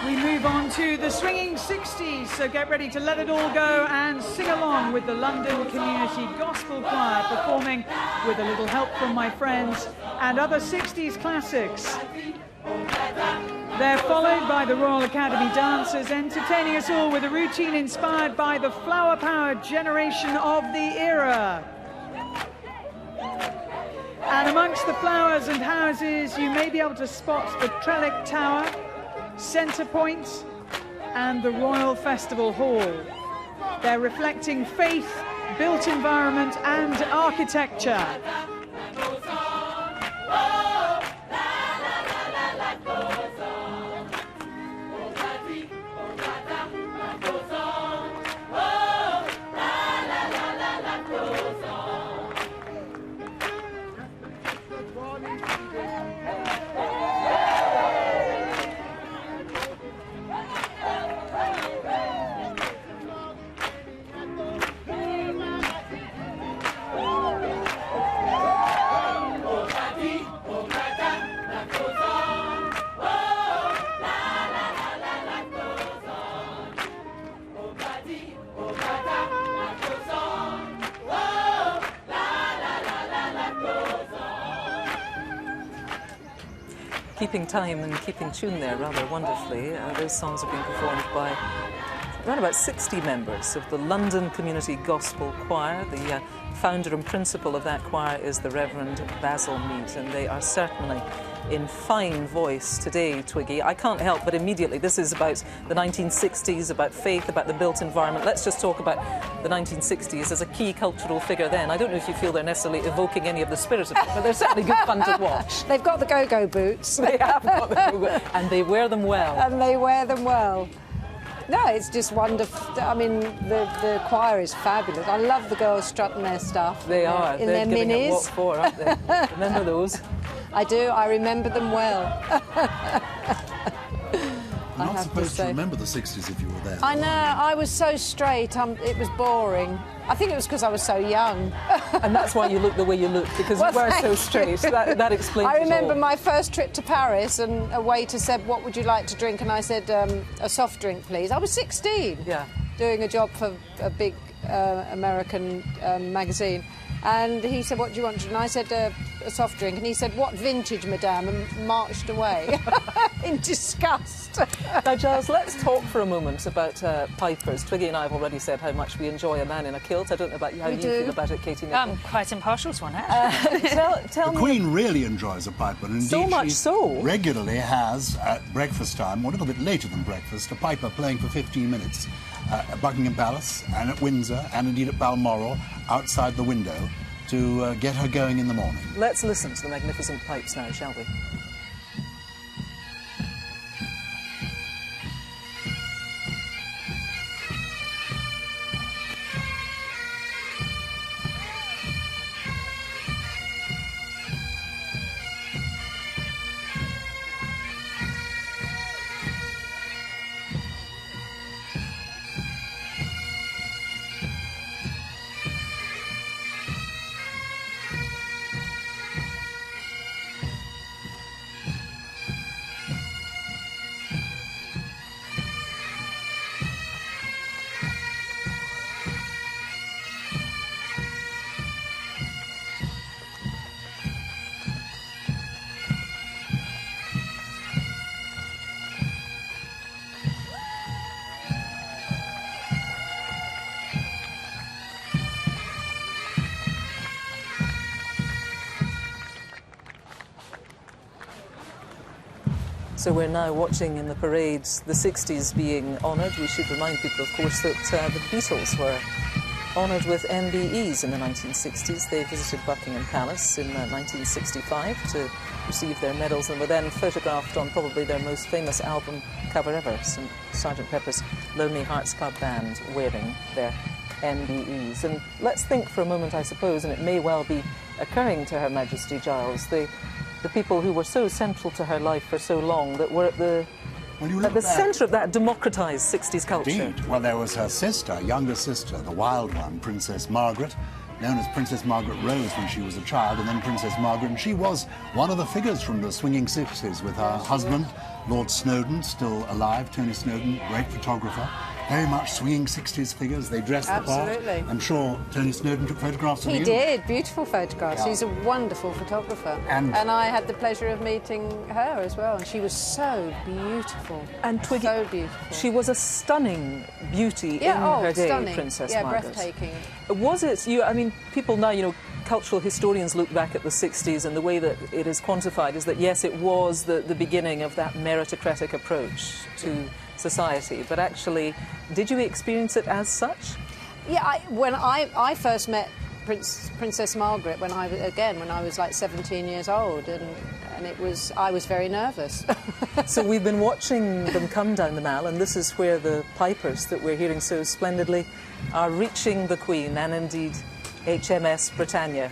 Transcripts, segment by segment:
we move on to the swinging 60s, so get ready to let it all go and sing along with the London Community Gospel Choir, performing with a little help from my friends and other 60s classics. They're followed by the Royal Academy dancers, entertaining us all with a routine inspired by the flower-powered generation of the era. And amongst the flowers and houses, you may be able to spot the Trellick Tower, Centre Point, and the Royal Festival Hall. They're reflecting faith, built environment, and architecture. Keeping time and keeping tune there rather wonderfully. Those songs have been performed by around about 60 members of the London Community Gospel Choir. The founder and principal of that choir is the Reverend Basil Mead, and they are certainly in fine voice today, Twiggy. I can't help but immediately, this is about the 1960s, about faith, about the built environment. Let's just talk about the 1960s as a key cultural figure then. I don't know if you feel they're necessarily evoking any of the spirit of it, but they're certainly good fun to watch. They've got the go-go boots. They have got the and they wear them well. And they wear them well. No, it's just wonderful. I mean, the choir is fabulous. I love the girls strutting their stuff. They are. In they're their giving minis. It what for, aren't they? Remember those? I do. I remember them well. You're not supposed to remember the 60s if you were there. I know. I was so straight. It was boring. I think it was because I was so young. And that's why you look the way you look, because you were so straight. That explains it all. I remember my first trip to Paris, and a waiter said, "What would you like to drink?" And I said, "A soft drink, please." I was 16. Yeah. Doing a job for a big American magazine. And he said, "What do you want?" And I said, "A soft drink." And he said, "What vintage, madame?" and marched away in disgust. Now, Giles, let's talk for a moment about pipers. Twiggy and I have already said how much we enjoy a man in a kilt. I don't know about you, how you feel about it, Katie Nicholl. I'm quite impartial to one, actually. Tell The me... Queen really enjoys a piper, and indeed So much she so? regularly has, at breakfast time, or a little bit later than breakfast, a piper playing for 15 minutes at Buckingham Palace, and at Windsor, and indeed at Balmoral, outside the window, to get her going in the morning. Let's listen to the magnificent pipes now, shall we? So we're now watching in the parades the 60s being honoured. We should remind people, of course, that the Beatles were honoured with MBEs in the 1960s. They visited Buckingham Palace in 1965 to receive their medals and were then photographed on probably their most famous album cover ever, Sgt. Pepper's Lonely Hearts Club Band wearing their MBEs. And let's think for a moment, I suppose, and it may well be occurring to Her Majesty, Giles, the people who were so central to her life for so long, that were at the centre of that democratised 60s culture. Indeed. Well, there was her sister, younger sister, the wild one, Princess Margaret, known as Princess Margaret Rose when she was a child, and then Princess Margaret, and she was one of the figures from the swinging 60s with her husband, Lord Snowdon, still alive, Tony Snowdon, great photographer. Very much swinging 60s figures. They dressed the part. Absolutely. I'm sure Tony Snowdon took photographs of you. He did, beautiful photographs. Yeah. He's a wonderful photographer. And I had the pleasure of meeting her as well, and she was so beautiful. And Twiggy, so beautiful. she was a stunning beauty in her day, stunning. Princess Margaret. Breathtaking. Was it, I mean, people now, cultural historians look back at the 60s, and the way that it is quantified is that, yes, it was the beginning of that meritocratic approach to society, but actually, did you experience it as such? Yeah, when I first met Princess Margaret when I was like 17 years old, and I was very nervous. So we've been watching them come down the Mall, and this is where the pipers that we're hearing so splendidly are reaching the Queen, and indeed HMS Britannia.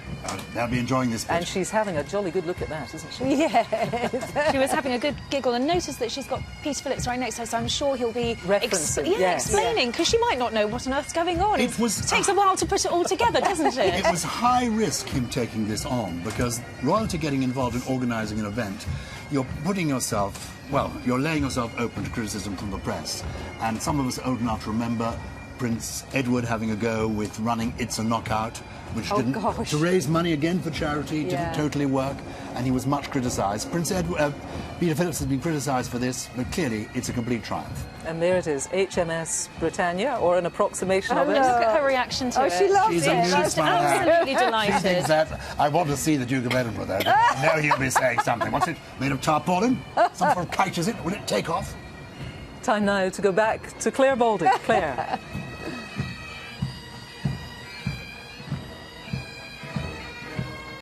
They'll be enjoying this picture. And she's having a jolly good look at that, isn't she? Yes. She was having a good giggle, and notice that she's got Peter Phillips right next to her, so I'm sure he'll be referencing, explaining, because she might not know what on earth's going on. It takes a while to put it all together, doesn't it? It was high risk him taking this on, because royalty getting involved in organising an event, you're putting yourself, well, you're laying yourself open to criticism from the press. And some of us are old enough to remember Prince Edward having a go with running It's a Knockout, which didn't, to raise money again for charity, didn't totally work, and he was much criticised. Peter Phillips has been criticised for this, but clearly it's a complete triumph. And there it is, HMS Britannia, or an approximation of it. Look at her reaction to it. She loves She's it. amused by that. Absolutely She delighted. thinks that I want to see the Duke of Edinburgh, though. Now he'll be saying something. What's it? Made of tarpaulin? Some sort of kite, is it? Will it take off? Time now to go back to Claire Balding. Claire.